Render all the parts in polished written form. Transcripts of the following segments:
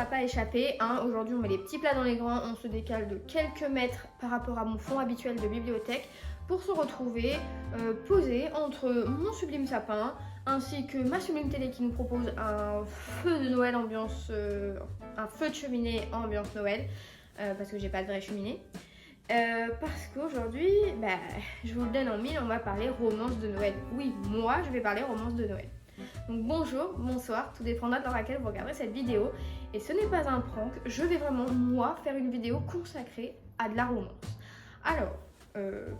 pas échappé, hein. Aujourd'hui on met les petits plats dans les grands, on se décale de quelques mètres par rapport à mon fond habituel de bibliothèque pour se retrouver posé entre mon sublime sapin ainsi que ma sublime télé qui nous propose un feu de Noël ambiance, un feu de cheminée ambiance Noël, parce que j'ai pas de vraie cheminée. Parce qu'aujourd'hui, je vous le donne en mille, on va parler romance de Noël. Oui, moi je vais parler romance de Noël. Donc bonjour, bonsoir, tout dépendra dans laquelle vous regarderez cette vidéo. Et ce n'est pas un prank, je vais vraiment, moi, faire une vidéo consacrée à de la romance. Alors,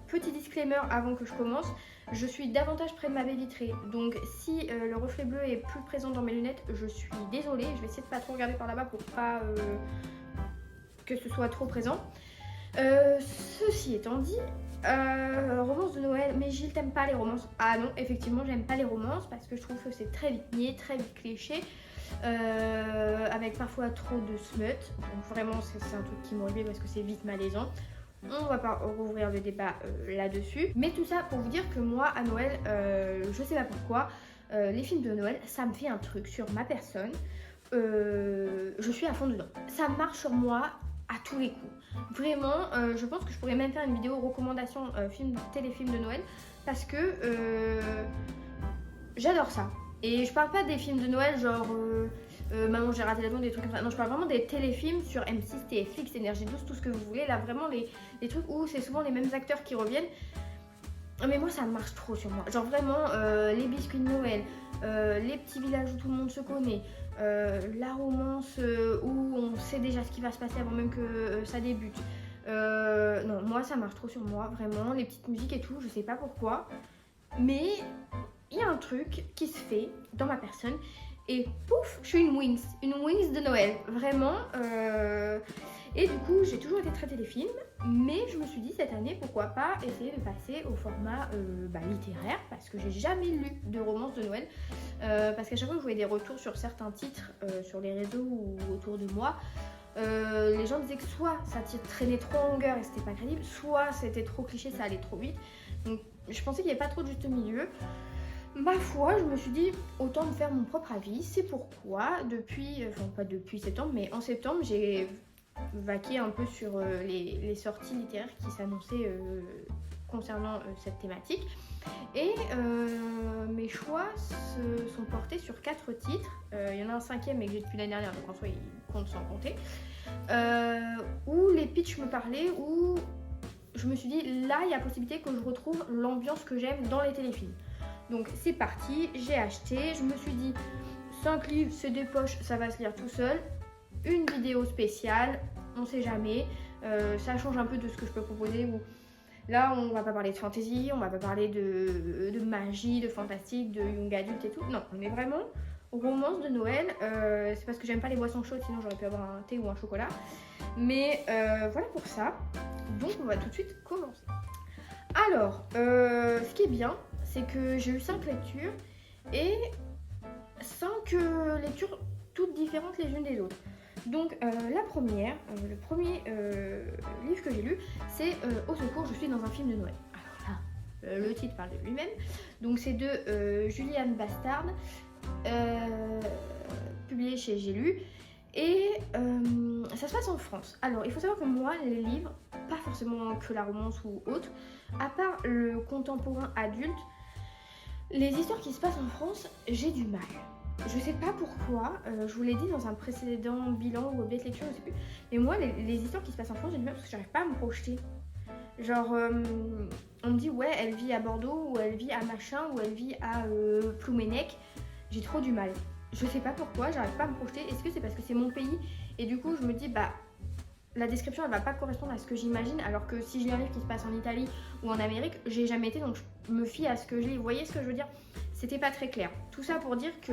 petit disclaimer avant que je commence, je suis davantage près de ma baie vitrée. Donc si le reflet bleu est plus présent dans mes lunettes, je suis désolée. Je vais essayer de pas trop regarder par là-bas pour pas que ce soit trop présent. Ceci étant dit, romance de Noël, mais Gilles, t'aimes pas les romances? Ah non, effectivement, j'aime pas les romances parce que je trouve que c'est très vite niais, très vite cliché, avec parfois trop de smut. Donc vraiment, c'est un truc qui m'ennuie parce que c'est vite malaisant. On va pas rouvrir le débat là-dessus. Mais tout ça pour vous dire que moi, à Noël, je sais pas pourquoi, les films de Noël, ça me fait un truc sur ma personne. Je suis à fond dedans. Ça marche sur moi à tous les coups. Vraiment, je pense que je pourrais même faire une vidéo recommandation téléfilm de Noël parce que j'adore ça. Et je parle pas des films de Noël genre Maman j'ai raté l'avion, des trucs comme ça. Non, je parle vraiment des téléfilms sur M6, TFX, Énergie 12, tout ce que vous voulez. Là, vraiment les trucs où c'est souvent les mêmes acteurs qui reviennent. Mais moi, ça marche trop sur moi. Genre vraiment, les biscuits de Noël, les petits villages où tout le monde se connaît, la romance où on sait déjà ce qui va se passer avant même que ça débute. Non, moi, ça marche trop sur moi, vraiment. Les petites musiques et tout, je sais pas pourquoi. Mais il y a un truc qui se fait dans ma personne. Et pouf, je suis une wings de Noël, vraiment. Et du coup, j'ai toujours été très téléfilm, mais je me suis dit cette année, pourquoi pas essayer de passer au format littéraire, parce que j'ai jamais lu de romance de Noël, parce qu'à chaque fois que je voyais des retours sur certains titres sur les réseaux ou autour de moi, les gens disaient que soit ça traînait trop en longueur et c'était pas crédible, soit c'était trop cliché, ça allait trop vite. Donc je pensais qu'il n'y avait pas trop de juste milieu. Ma foi, je me suis dit autant me faire mon propre avis. C'est pourquoi pas depuis septembre, mais en septembre, j'ai vaqué un peu sur les sorties littéraires qui s'annonçaient concernant cette thématique. Et mes choix se sont portés sur 4 titres. Il y en a un 5e mais que j'ai depuis l'année dernière, donc en soi il compte sans compter. Où les pitchs me parlaient, où je me suis dit là il y a possibilité que je retrouve l'ambiance que j'aime dans les téléfilms. Donc c'est parti, j'ai acheté, je me suis dit 5 livres, c'est des poches, ça va se lire tout seul. Une vidéo spéciale, on sait jamais, ça change un peu de ce que je peux proposer. Où là on va pas parler de fantasy, on va pas parler de magie, de fantastique, de young adulte et tout. Non, on est vraiment romance de Noël. C'est parce que j'aime pas les boissons chaudes, sinon j'aurais pu avoir un thé ou un chocolat. Mais voilà pour ça. Donc on va tout de suite commencer. Alors, ce qui est bien, c'est que j'ai eu 5 lectures et 5 lectures toutes différentes les unes des autres. Donc la première, le premier livre que j'ai lu, c'est Au secours, je suis dans un film de Noël. Alors là, le titre parle de lui-même. Donc c'est de Juliane Bastard, publié chez J'ai lu. Et ça se passe en France. Alors il faut savoir que moi, les livres, pas forcément que la romance ou autre, à part le contemporain adulte, les histoires qui se passent en France, j'ai du mal. Je sais pas pourquoi, je vous l'ai dit dans un précédent bilan ou objet de lecture, je sais plus. Mais moi, les histoires qui se passent en France, j'ai du mal parce que j'arrive pas à me projeter. Genre, on me dit ouais, elle vit à Bordeaux, ou elle vit à machin, ou elle vit à Plouménec. J'ai trop du mal. Je sais pas pourquoi, j'arrive pas à me projeter. Est-ce que c'est parce que c'est mon pays? Et du coup, je me dis, la description elle va pas correspondre à ce que j'imagine, alors que si je lis un livre qui se passe en Italie ou en Amérique, j'ai jamais été, donc je me fie à ce que je lis. Vous voyez ce que je veux dire? C'était pas très clair. Tout ça pour dire que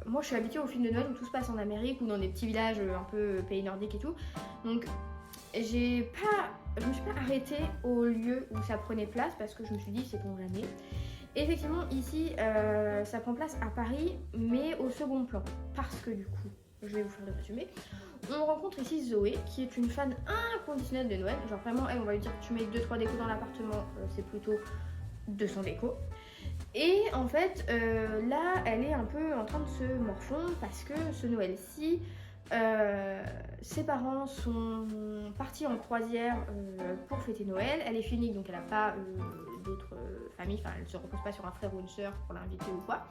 moi je suis habituée aux films de Noël où tout se passe en Amérique ou dans des petits villages un peu pays nordiques et tout. Donc je me suis pas arrêtée au lieu où ça prenait place parce que je me suis dit c'est pour jamais. Effectivement ici ça prend place à Paris mais au second plan parce que du coup, je vais vous faire le résumé. On rencontre ici Zoé qui est une fan inconditionnelle de Noël. Genre vraiment elle, on va lui dire tu mets 2-3 décos dans l'appartement, c'est plutôt 200 décos. Et en fait, là, elle est un peu en train de se morfondre parce que ce Noël-ci, ses parents sont partis en croisière pour fêter Noël. Elle est fille unique, donc elle n'a pas d'autres familles, enfin elle ne se repose pas sur un frère ou une soeur pour l'inviter ou quoi.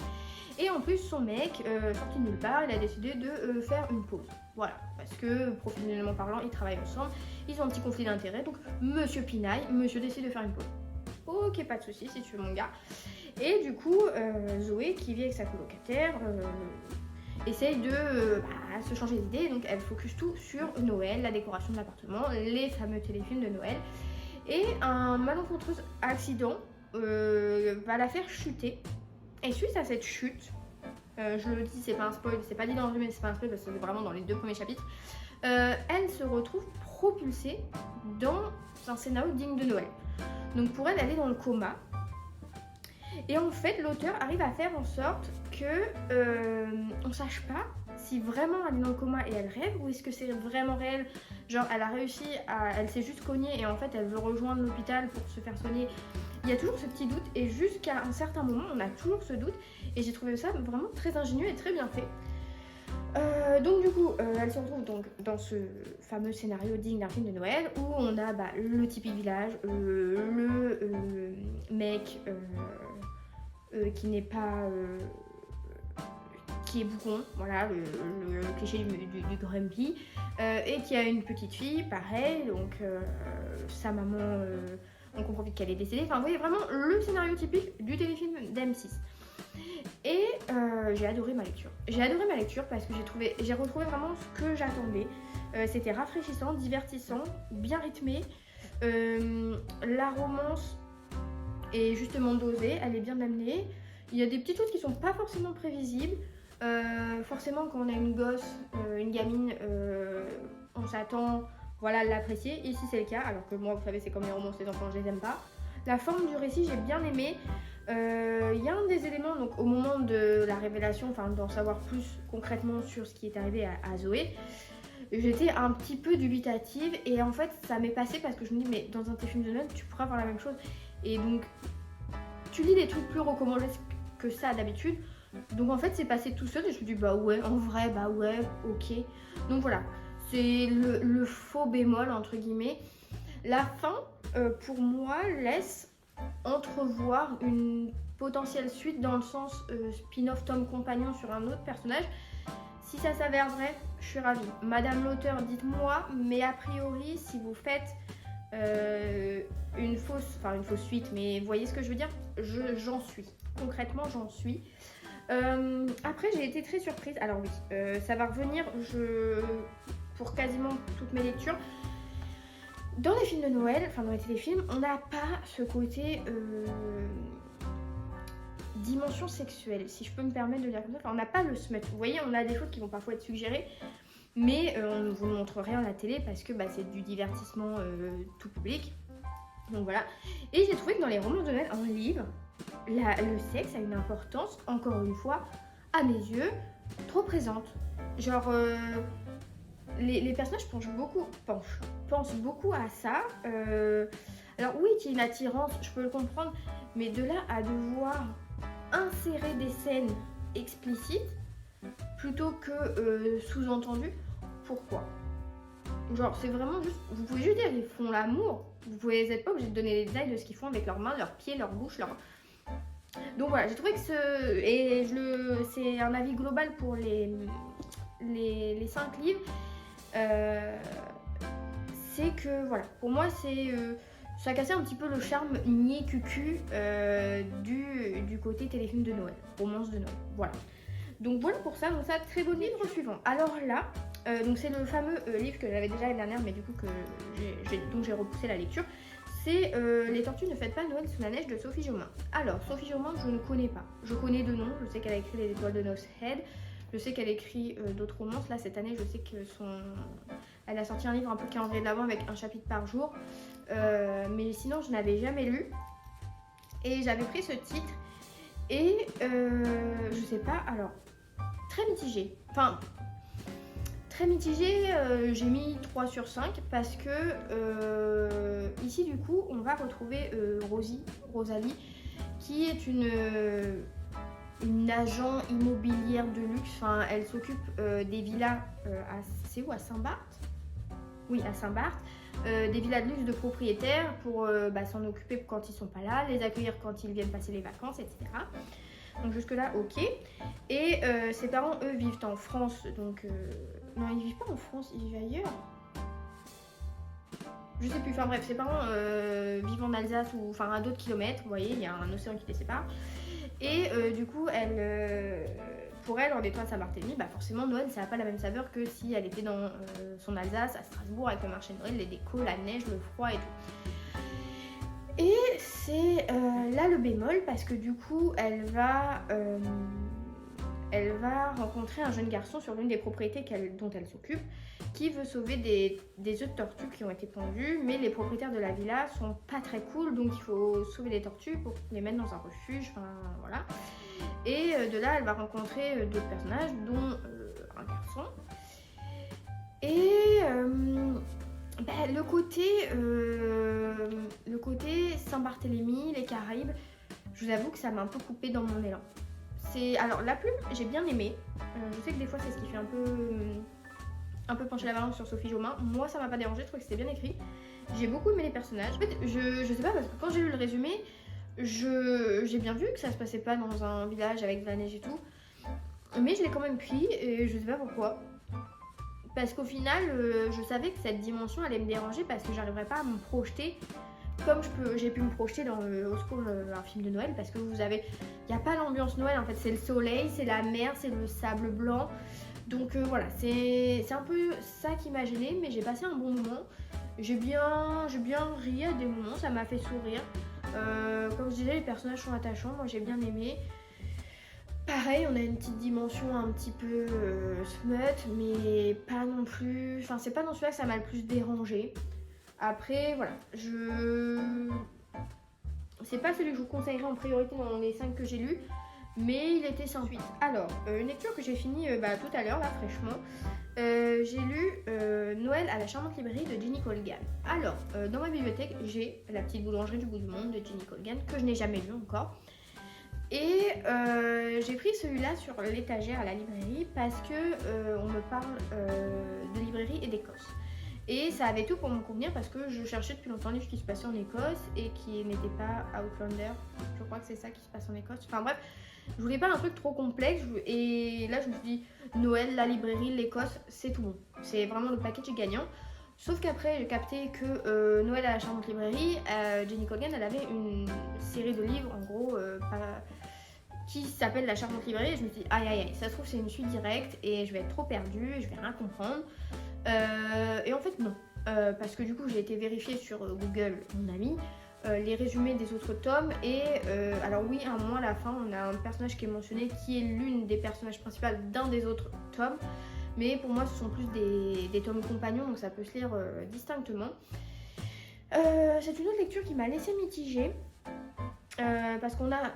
Et en plus, son mec, sorti de nulle part, il a décidé de faire une pause. Voilà, parce que professionnellement parlant, ils travaillent ensemble, ils ont un petit conflit d'intérêts, donc monsieur pinaille, monsieur décide de faire une pause. Ok, pas de soucis si tu veux mon gars. Et du coup, Zoé, qui vit avec sa colocataire, essaye de se changer d'idée. Donc elle focus tout sur Noël, la décoration de l'appartement, les fameux téléfilms de Noël. Et un malencontreux accident va la faire chuter. Et suite à cette chute, je le dis, c'est pas un spoil, c'est pas dit dans le résumé, c'est pas un spoil parce que c'est vraiment dans les 2 premiers chapitres, elle se retrouve propulsée dans un scénario digne de Noël. Donc pour elle, elle est dans le coma. Et en fait, l'auteur arrive à faire en sorte que on sache pas si vraiment elle est dans le coma et elle rêve ou est-ce que c'est vraiment réel. Genre, elle a réussi elle s'est juste cognée et en fait, elle veut rejoindre l'hôpital pour se faire soigner. Il y a toujours ce petit doute et jusqu'à un certain moment, on a toujours ce doute et j'ai trouvé ça vraiment très ingénieux et très bien fait. Donc du coup, elle se retrouve donc dans ce fameux scénario digne d'un film de Noël où on a le typique village, le mec qui n'est pas qui est bougon, voilà le cliché du grumpy, et qui a une petite fille, pareil, donc sa maman, on comprend vite qu'elle est décédée. Enfin, vous voyez vraiment le scénario typique du téléfilm d'M6. Et j'ai adoré ma lecture. J'ai adoré ma lecture parce que j'ai retrouvé vraiment ce que j'attendais. C'était rafraîchissant, divertissant, bien rythmé. La romance est justement dosée, elle est bien amenée. Il y a des petites choses qui sont pas forcément prévisibles. Forcément, quand on a une gosse, une gamine, on s'attend à l'apprécier. Ici, c'est le cas, alors que moi, vous savez, c'est comme les romances, les enfants, je les aime pas. La forme du récit, j'ai bien aimé. Il y a un des éléments, donc au moment de la révélation, enfin d'en savoir plus concrètement sur ce qui est arrivé à Zoé, j'étais un petit peu dubitative et en fait ça m'est passé parce que je me dis mais dans un téléfilm de Noël tu pourras voir la même chose et donc tu lis des trucs plus recommandés que ça d'habitude, donc en fait c'est passé tout seul et je me dis bah ouais en vrai bah ouais ok, donc voilà c'est le faux bémol entre guillemets. La fin pour moi laisse entrevoir une potentielle suite dans le sens spin-off Tom compagnon sur un autre personnage. Si ça s'avère vrai, je suis ravie. Madame l'auteur, dites-moi, mais a priori, si vous faites une fausse suite, mais vous voyez ce que je veux dire, j'en suis. Concrètement, j'en suis. Après, j'ai été très surprise. Alors oui, ça va revenir pour quasiment toutes mes lectures. Dans les films de Noël, enfin dans les téléfilms, on n'a pas ce côté dimension sexuelle, si je peux me permettre de dire comme ça. Enfin, on n'a pas le smut. Vous voyez, on a des choses qui vont parfois être suggérées, mais on ne vous montre rien à la télé parce que c'est du divertissement tout public. Donc voilà. Et j'ai trouvé que dans les romans de Noël, en livre, le sexe a une importance, encore une fois, à mes yeux, trop présente. Genre... Les personnages pensent beaucoup à ça. Alors oui, qu'il y ait une attirance, je peux le comprendre, mais de là à devoir insérer des scènes explicites plutôt que sous-entendues, pourquoi ? Genre c'est vraiment juste, vous pouvez juste dire ils font l'amour, vous n'êtes pas obligé de donner les détails de ce qu'ils font avec leurs mains, leurs pieds, leur bouche, Donc voilà, j'ai trouvé que c'est un avis global pour les 5 livres. C'est que voilà, pour moi ça a cassé un petit peu le charme niais cucu du côté téléfilm de Noël, romance de Noël, voilà. Donc voilà pour ça, donc ça, très beau livre suivant. Alors là, donc c'est le fameux livre que j'avais déjà l'année dernière, mais du coup j'ai repoussé la lecture. C'est Les Tortues ne fêtent pas Noël sous la neige de Sophie Jomain. Alors Sophie Jomain, je ne connais pas. Je connais de nom, je sais qu'elle a écrit Les Étoiles de Noce Head. Je sais qu'elle écrit d'autres romances. Là, cette année, je sais elle a sorti un livre un peu calendrier de l'Avent avec un chapitre par jour. Mais sinon, je n'avais jamais lu. Et j'avais pris ce titre. Et je sais pas, alors, très mitigée. Enfin, très mitigée, j'ai mis 3 sur 5 parce que ici, du coup, on va retrouver Rosalie, qui est une agent immobilière de luxe. Enfin, elle s'occupe des villas c'est où, à Saint-Barth? Oui, à Saint-Barth. Des villas de luxe de propriétaires pour s'en occuper quand ils sont pas là, les accueillir quand ils viennent passer les vacances, etc. Donc jusque là, ok. Et ses parents, eux, vivent en France. Donc non, ils vivent pas en France, ils vivent ailleurs. Je sais plus, enfin bref, ses parents vivent en Alsace ou enfin à d'autres kilomètres, vous voyez, il y a un océan qui les sépare. Et du coup, pour elle, en étant à Saint-Barthélemy, forcément Noël ça n'a pas la même saveur que si elle était dans son Alsace, à Strasbourg, avec le marché de Noël, les décos, la neige, le froid et tout. Et c'est là le bémol, parce que du coup, elle va rencontrer un jeune garçon sur l'une des propriétés dont elle s'occupe, qui veut sauver des œufs de tortues qui ont été pondus, mais les propriétaires de la villa sont pas très cool, donc il faut sauver les tortues pour les mettre dans un refuge, enfin voilà. Et de là, elle va rencontrer d'autres personnages, dont un garçon. Et le côté Saint-Barthélemy, les Caraïbes, je vous avoue que ça m'a un peu coupé dans mon élan. Alors la plume, j'ai bien aimé. Je sais que des fois c'est ce qui fait un peu pencher la balance sur Sophie Jomain. Moi ça m'a pas dérangé, je trouve que c'était bien écrit. J'ai beaucoup aimé les personnages. En fait, je sais pas, parce que quand j'ai lu le résumé, j'ai bien vu que ça se passait pas dans un village avec de la neige et tout. Mais je l'ai quand même pris et je sais pas pourquoi. Parce qu'au final, je savais que cette dimension allait me déranger parce que j'arriverais pas à me projeter comme j'ai pu me projeter dans Au secours, un film de Noël, parce que il n'y a pas l'ambiance Noël en fait, c'est le soleil, c'est la mer, c'est le sable blanc. Donc voilà, c'est un peu ça qui m'a gênée, mais j'ai passé un bon moment. J'ai bien ri à des moments, ça m'a fait sourire. Comme je disais, les personnages sont attachants, moi j'ai bien aimé. Pareil, on a une petite dimension un petit peu smut, mais pas non plus. Enfin, c'est pas dans celui-là que ça m'a le plus dérangé. Après, voilà, c'est pas celui que je vous conseillerais en priorité dans les 5 que j'ai lus, mais il était sympa. Alors, une lecture que j'ai finie tout à l'heure, là, fraîchement. J'ai lu Noël à la charmante librairie de Jenny Colgan. Alors, dans ma bibliothèque, j'ai La petite boulangerie du bout du monde de Jenny Colgan, que je n'ai jamais lu encore. Et j'ai pris celui-là sur l'étagère à la librairie parce que on me parle de librairie et d'Écosse. Et ça avait tout pour me convenir parce que je cherchais depuis longtemps un livre qui se passait en Écosse et qui n'était pas Outlander. Je crois que c'est ça qui se passe en Écosse. Enfin bref, je voulais pas un truc trop complexe. Et là je me suis dit, Noël, la librairie, l'Écosse, c'est tout bon. C'est vraiment le package gagnant. Sauf qu'après j'ai capté que Noël à la charmante librairie, Jenny Colgan, elle avait une série de livres en gros qui s'appelle La charmante librairie. Et je me suis dit, aïe, ça se trouve c'est une suite directe et je vais être trop perdue, je vais rien comprendre. Et en fait non, parce que du coup j'ai été vérifier sur Google, mon ami, les résumés des autres tomes et alors oui, à un moment à la fin on a un personnage qui est mentionné qui est l'une des personnages principaux d'un des autres tomes, mais pour moi ce sont plus des tomes compagnons, donc ça peut se lire distinctement. C'est une autre lecture qui m'a laissé mitigée. Parce qu'on a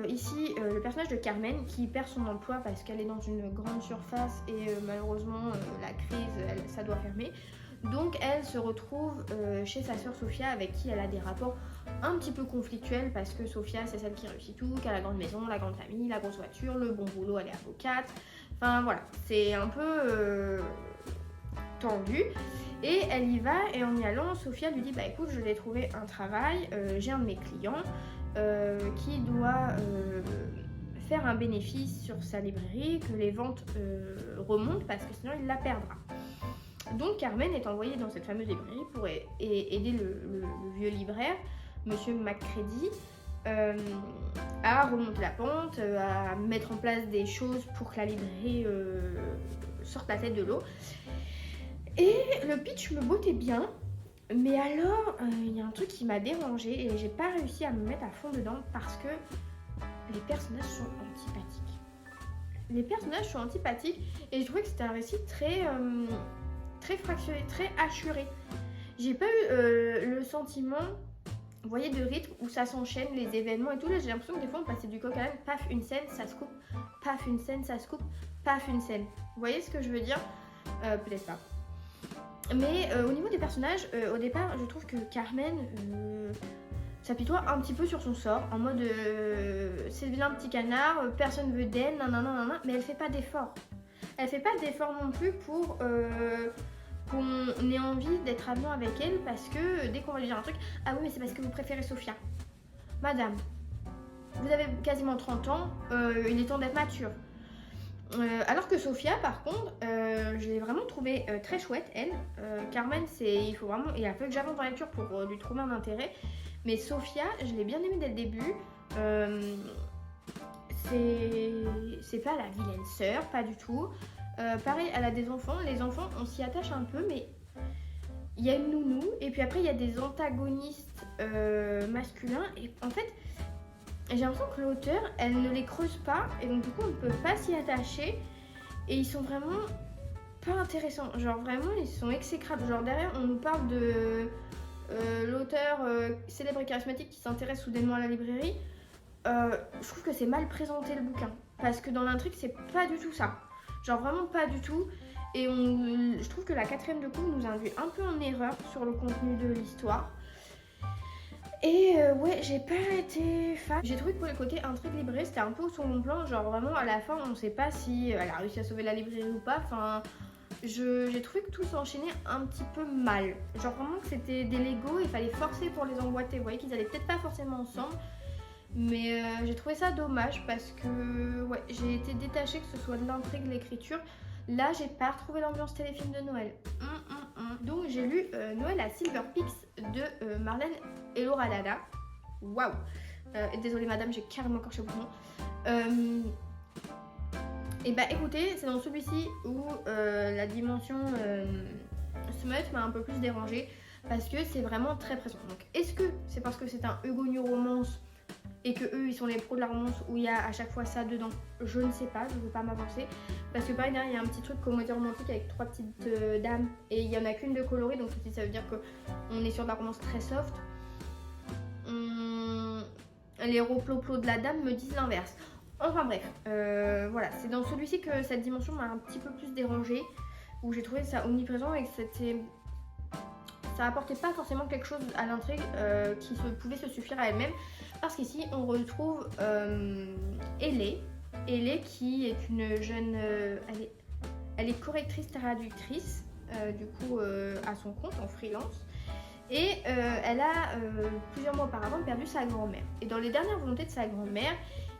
ici le personnage de Carmen qui perd son emploi parce qu'elle est dans une grande surface et malheureusement la crise, ça doit fermer. Donc elle se retrouve chez sa sœur Sophia avec qui elle a des rapports un petit peu conflictuels parce que Sophia c'est celle qui réussit tout, qui a la grande maison, la grande famille, la grosse voiture, le bon boulot, elle est avocate. Enfin voilà, c'est un peu tendu. Et elle y va et en y allant, Sophia lui dit bah écoute, je vais trouver un travail, j'ai un de mes clients qui doit faire un bénéfice sur sa librairie, que les ventes remontent parce que sinon il la perdra. Donc Carmen est envoyée dans cette fameuse librairie pour aider le vieux libraire, Monsieur Macready, à remonter la pente, à mettre en place des choses pour que la librairie sorte la tête de l'eau. Et le pitch me bottait bien, mais alors il y a un truc qui m'a dérangée et j'ai pas réussi à me mettre à fond dedans parce que les personnages sont antipathiques. Les personnages sont antipathiques et je trouvais que c'était un récit très fractionné, très hachuré. J'ai pas eu le sentiment, vous voyez, de rythme où ça s'enchaîne, les événements et tout. Là j'ai l'impression que des fois on passait du coq à l'âne, paf une scène, ça se coupe, paf une scène, ça se coupe, paf une scène. Vous voyez ce que je veux dire? Peut-être pas. Mais au niveau des personnages, au départ, je trouve que Carmen, s'apitoie un petit peu sur son sort, en mode c'est le vilain petit canard, personne veut d'elle, nanana, mais elle fait pas d'effort. Elle fait pas d'effort non plus pour qu'on ait envie d'être avenant avec elle, parce que dès qu'on va lui dire un truc, ah oui mais c'est parce que vous préférez Sophia. Madame, vous avez quasiment 30 ans, il est temps d'être mature. Alors que Sophia, par contre, je l'ai vraiment trouvée très chouette, elle. Carmen, il a fallu que j'avance dans la lecture pour lui trouver un intérêt. Mais Sophia, je l'ai bien aimée dès le début. C'est pas la vilaine sœur, pas du tout. Pareil, elle a des enfants. Les enfants, on s'y attache un peu, mais il y a une nounou. Et puis après, il y a des antagonistes masculins. Et en fait, j'ai l'impression que l'auteur, elle ne les creuse pas. Et donc, du coup, on ne peut pas s'y attacher. Et ils sont vraiment pas intéressants. Genre, vraiment, ils sont exécrables. Genre, derrière, on nous parle de l'auteur célèbre et charismatique qui s'intéresse soudainement à la librairie. Je trouve que c'est mal présenté le bouquin. Parce que dans l'intrigue, c'est pas du tout ça. Genre, vraiment pas du tout. Et je trouve que la 4ème de couve nous induit un peu en erreur sur le contenu de l'histoire. Et ouais, j'ai pas été fan. J'ai trouvé que pour le côté intrigue librairie, c'était un peu au second plan. Genre vraiment à la fin, on sait pas si elle a réussi à sauver la librairie ou pas. Enfin, j'ai trouvé que tout s'enchaînait un petit peu mal. Genre vraiment que c'était des Lego, il fallait forcer pour les emboîter. Vous voyez qu'ils allaient peut-être pas forcément ensemble. Mais j'ai trouvé ça dommage parce que ouais, j'ai été détachée que ce soit de l'intrigue, de l'écriture. Là, j'ai pas retrouvé l'ambiance téléfilm de Noël. Donc, j'ai lu Noël à Silver Peaks de Marlène et Laura Lada. Waouh! Désolée, madame, j'ai carrément écorché votre nom. Et bah, écoutez, c'est dans celui-ci où la dimension smut m'a un peu plus dérangée parce que c'est vraiment très présent. Donc, est-ce que c'est parce que c'est un Hugo New romance et que eux ils sont les pros de la romance où il y a à chaque fois ça dedans? Je ne sais pas, je ne veux pas m'avancer parce que pareil derrière il y a un petit truc comédie romantique avec 3 petites dames et il y en a qu'une de colorée, donc ça veut dire qu'on est sur de la romance très soft. Les roploplos de la dame me disent l'inverse. Enfin bref, voilà, c'est dans celui-ci que cette dimension m'a un petit peu plus dérangée, où j'ai trouvé ça omniprésent et que ça apportait pas forcément quelque chose à l'intrigue qui pouvait se suffire à elle-même. Parce qu'ici, on retrouve Ellie qui est une jeune... elle est correctrice traductrice, du coup, à son compte, en freelance. Et elle a, plusieurs mois auparavant, perdu sa grand-mère. Et dans les dernières volontés de sa grand-mère,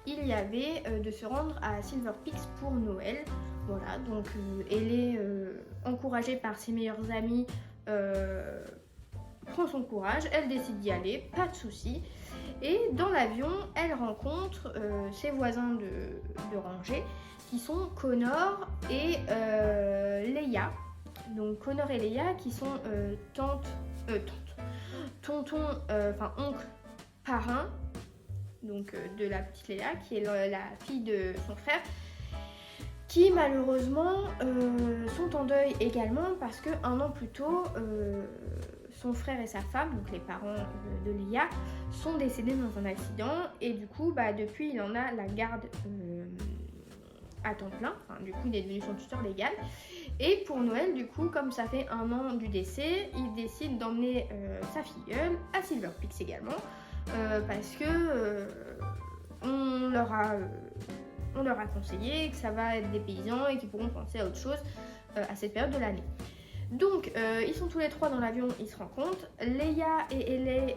il y avait de se rendre à Silver Peaks pour Noël. Voilà, donc Ellie, encouragée par ses meilleurs amis, prend son courage, elle décide d'y aller, pas de soucis. Et dans l'avion, elle rencontre ses voisins de rangée qui sont Connor et Leia. Donc Connor et Leia qui sont oncle, parrain, donc de la petite Leia qui est la fille de son frère, qui malheureusement sont en deuil également parce que 1 an plus tôt, son frère et sa femme, donc les parents de Leia, sont décédés dans un accident et du coup depuis il en a la garde à temps plein, enfin, du coup il est devenu son tuteur légal. Et pour Noël, du coup, comme ça fait 1 an du décès, il décide d'emmener sa filleule à Silver Peaks également parce que on leur a conseillé que ça va être des paysans et qu'ils pourront penser à autre chose à cette période de l'année. Donc, ils sont tous les 3 dans l'avion, ils se rencontrent. Leia et Ellie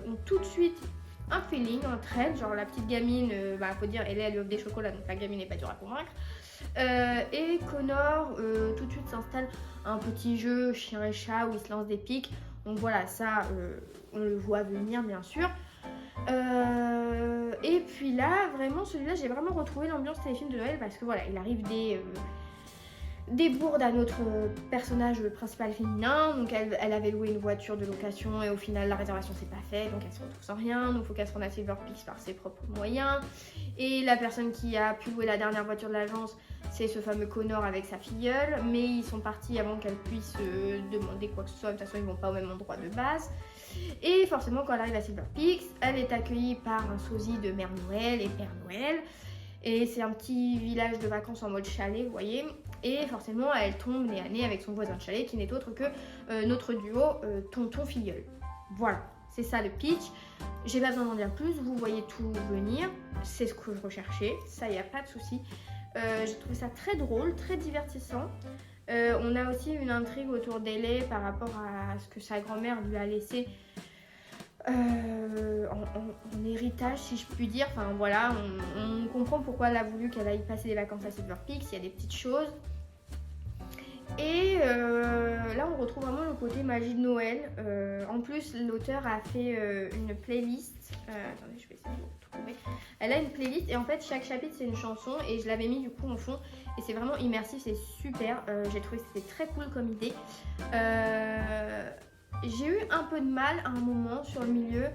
ont tout de suite un feeling entre elles. Genre, la petite gamine, faut dire, Ellie, elle lui offre des chocolats, donc la gamine n'est pas dure à convaincre. Et Connor, tout de suite, s'installe un petit jeu chien et chat où ils se lancent des pics. Donc voilà, ça, on le voit venir, bien sûr. Et puis là, vraiment, celui-là, j'ai vraiment retrouvé l'ambiance téléfilm de Noël parce que voilà, il arrive des bourdes à notre personnage principal féminin. Donc elle avait loué une voiture de location et au final la réservation s'est pas faite, donc elle se retrouve sans rien, donc il faut qu'elle se rende à Silver Peaks par ses propres moyens. Et la personne qui a pu louer la dernière voiture de l'agence, c'est ce fameux Connor avec sa filleule, mais ils sont partis avant qu'elle puisse demander quoi que ce soit. De toute façon ils vont pas au même endroit de base. Et forcément quand elle arrive à Silver Peaks, elle est accueillie par un sosie de Mère Noël et Père Noël. Et c'est un petit village de vacances en mode chalet, vous voyez. Et forcément, elle tombe nez à nez avec son voisin de chalet qui n'est autre que notre duo tonton-filleul. Voilà, c'est ça le pitch. J'ai pas besoin d'en dire plus, vous voyez tout venir, c'est ce que je recherchais, ça y a pas de souci. J'ai trouvé ça très drôle, très divertissant. On a aussi une intrigue autour d'Hailey par rapport à ce que sa grand-mère lui a laissé en héritage, si je puis dire. Enfin voilà, on comprend pourquoi elle a voulu qu'elle aille passer des vacances à Silver Peaks, il y a des petites choses. Et là on retrouve vraiment le côté magie de Noël. En plus l'auteur a fait une playlist. Attendez, je vais essayer de trouver. Elle a une playlist et en fait chaque chapitre c'est une chanson et je l'avais mis du coup en fond. Et c'est vraiment immersif, c'est super. J'ai trouvé que c'était très cool comme idée. J'ai eu un peu de mal à un moment sur le milieu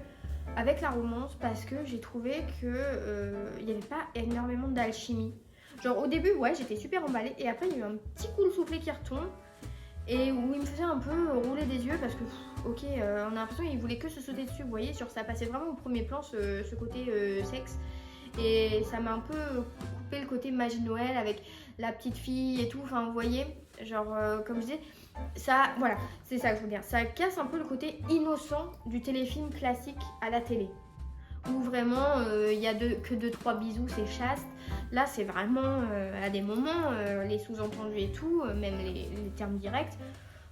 avec la romance parce que j'ai trouvé qu'il n'y avait pas énormément d'alchimie. Genre au début, ouais, j'étais super emballée et après il y a eu un petit coup de soufflet qui retombe et où il me faisait un peu rouler des yeux parce que, ok, on a l'impression qu'il voulait que se sauter dessus, vous voyez, ça passait vraiment au premier plan ce côté sexe et ça m'a un peu coupé le côté magie de Noël avec la petite fille et tout, enfin vous voyez, genre comme je disais, ça, voilà, c'est ça que je veux dire, ça casse un peu le côté innocent du téléfilm classique à la télé. Où vraiment il y a que 2-3 bisous, c'est chaste. Là c'est vraiment à des moments les sous-entendus et tout, même les termes directs.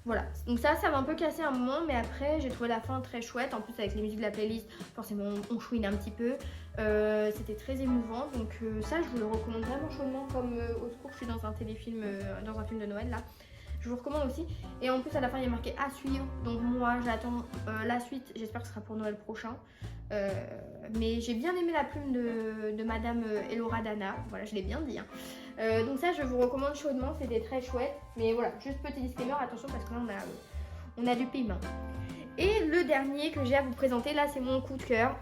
Voilà, donc ça m'a un peu cassé un moment, mais après j'ai trouvé la fin très chouette. En plus avec les musiques de la playlist, forcément on chouine un petit peu. C'était très émouvant, donc ça je vous le recommande vraiment chaudement. Comme au secours je suis dans un téléfilm, dans un film de Noël là. Je vous recommande aussi. Et en plus à la fin il y a marqué à suivre. Donc moi j'attends la suite. J'espère que ce sera pour Noël prochain. Mais j'ai bien aimé la plume de Madame Elora Dana. Voilà, je l'ai bien dit. Hein. Donc ça je vous recommande chaudement. C'était très chouette. Mais voilà, juste petit disclaimer, attention parce que là on a du piment. Et le dernier que j'ai à vous présenter là, c'est mon coup de cœur.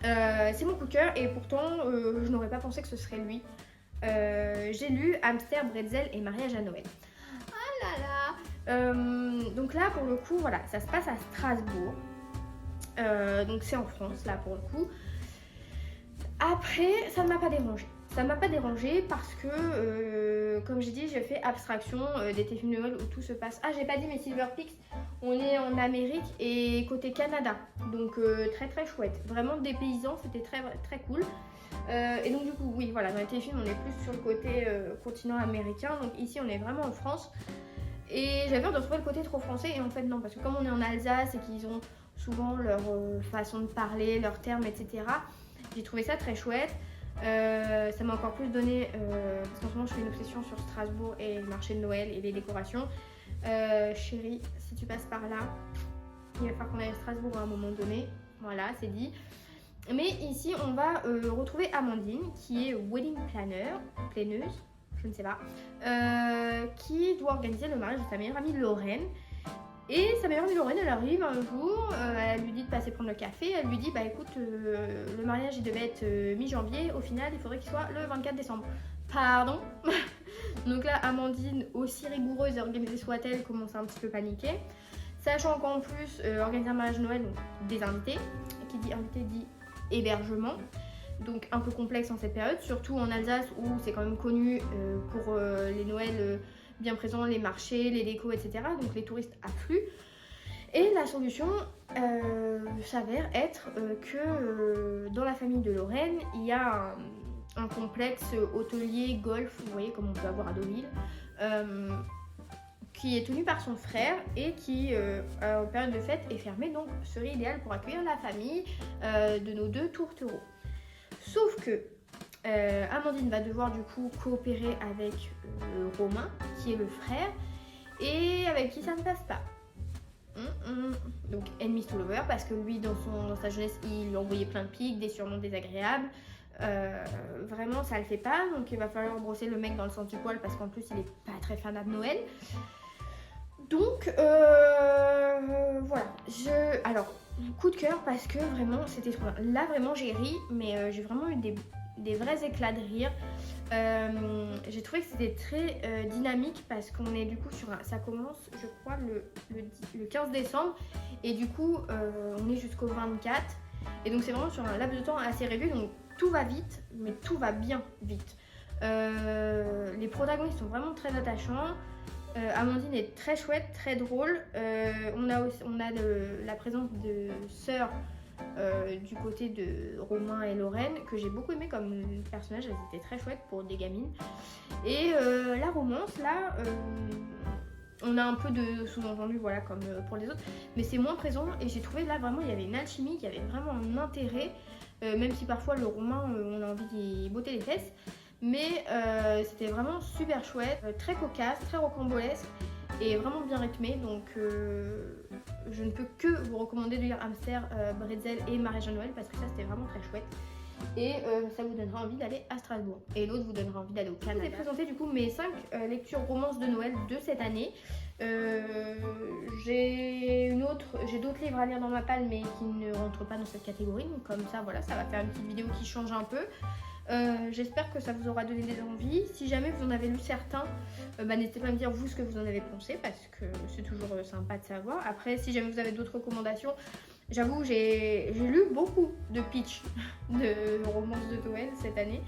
C'est mon coup de cœur et pourtant je n'aurais pas pensé que ce serait lui. J'ai lu Hamster, Bretzel et Mariage à Noël. Donc là pour le coup voilà, ça se passe à Strasbourg, donc c'est en France là pour le coup. Après ça ne m'a pas dérangé parce que comme j'ai dit j'ai fait abstraction des téléfilms de Noël où tout se passe. Ah j'ai pas dit mais Silver Peaks on est en Amérique et côté Canada, donc très très chouette, vraiment des paysans, c'était très très cool. Et donc du coup oui voilà, dans les téléfilms on est plus sur le côté continent américain, donc ici on est vraiment en France. Et j'avais peur de retrouver le côté trop français et en fait non, parce que comme on est en Alsace et qu'ils ont souvent leur façon de parler, leurs termes, etc. J'ai trouvé ça très chouette. Ça m'a encore plus donné, parce qu'en ce moment je fais une obsession sur Strasbourg et le marché de Noël et les décorations. Chérie, si tu passes par là, il va falloir qu'on aille à Strasbourg à un moment donné. Voilà, c'est dit. Mais ici on va retrouver Amandine qui est wedding planeuse. Je ne sais pas, qui doit organiser le mariage de sa meilleure amie Lorraine. Et sa meilleure amie Lorraine, elle arrive un jour, elle lui dit de passer prendre le café, elle lui dit bah écoute, le mariage il devait être mi-janvier, au final il faudrait qu'il soit le 24 décembre. Pardon. Donc là Amandine, aussi rigoureuse et organisée soit-elle, commence à un petit peu paniquer. Sachant qu'en plus, organiser un mariage de Noël, donc des invités, qui dit invité dit hébergement. Donc un peu complexe en cette période, surtout en Alsace où c'est quand même connu pour les Noëls bien présents, les marchés, les décos, etc. Donc les touristes affluent. Et la solution s'avère être que dans la famille de Lorraine, il y a un complexe hôtelier golf, vous voyez comme on peut avoir à Deauville, qui est tenu par son frère et qui, en période de fête, est fermé. Donc serait idéal pour accueillir la famille de nos deux tourtereaux. Sauf que Amandine va devoir du coup coopérer avec Romain, qui est le frère, et avec qui ça ne passe pas. Donc enemies to lover, parce que lui dans sa jeunesse il lui envoyait plein de pics, des surnoms désagréables. Vraiment ça le fait pas, donc il va falloir brosser le mec dans le sens du poil parce qu'en plus il est pas très fanat de Noël. Donc voilà, alors coup de cœur parce que vraiment c'était trop bien. Là vraiment j'ai ri, mais j'ai vraiment eu des vrais éclats de rire. J'ai trouvé que c'était très dynamique parce qu'on est du coup ça commence je crois le 15 décembre et du coup on est jusqu'au 24 et donc c'est vraiment sur un laps de temps assez réduit, donc tout va vite mais tout va bien vite. Les protagonistes sont vraiment très attachants. Amandine est très chouette, très drôle. On a la présence de sœurs du côté de Romain et Lorraine, que j'ai beaucoup aimé comme personnage, elles étaient très chouettes pour des gamines. Et la romance, là, on a un peu de sous-entendu, voilà, comme pour les autres, mais c'est moins présent et j'ai trouvé là vraiment il y avait une alchimie, il y avait vraiment un intérêt, même si parfois le Romain, on a envie d'y botter les fesses, mais c'était vraiment super chouette, très cocasse, très rocambolesque et vraiment bien rythmé, donc je ne peux que vous recommander de lire Hamster, Bretzel et Mariage à Noël parce que ça c'était vraiment très chouette. Et ça vous donnera envie d'aller à Strasbourg. Et l'autre vous donnera envie d'aller au Canada. Je vous ai présenté du coup mes 5 lectures romances de Noël de cette année. J'ai d'autres livres à lire dans ma palle mais qui ne rentrent pas dans cette catégorie. Donc comme ça, voilà, ça va faire une petite vidéo qui change un peu. J'espère que ça vous aura donné des envies. Si jamais vous en avez lu certains, n'hésitez pas à me dire vous ce que vous en avez pensé parce que c'est toujours sympa de savoir. Après, si jamais vous avez d'autres recommandations, j'avoue, j'ai lu beaucoup de pitch de romances de Noël cette année.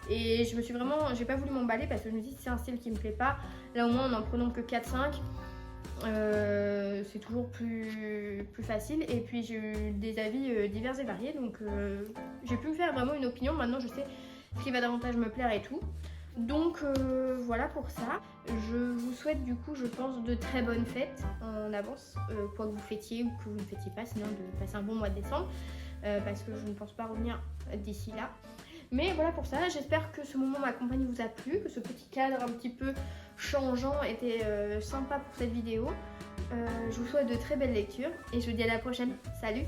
Et je me suis vraiment, j'ai pas voulu m'emballer parce que je me dis si c'est un style qui me plaît pas, là au moins en prenant que 4-5, c'est toujours plus facile. Et puis j'ai eu des avis divers et variés, donc j'ai pu me faire vraiment une opinion. Maintenant je sais ce qui va davantage me plaire et tout. Donc voilà pour ça. Je vous souhaite du coup, je pense, de très bonnes fêtes en avance, quoi que vous fêtiez ou que vous ne fêtiez pas, sinon de passer un bon mois de décembre, parce que je ne pense pas revenir d'ici là. Mais voilà pour ça, j'espère que ce moment m'accompagne vous a plu, que ce petit cadre un petit peu changeant était sympa pour cette vidéo. Je vous souhaite de très belles lectures et je vous dis à la prochaine. Salut!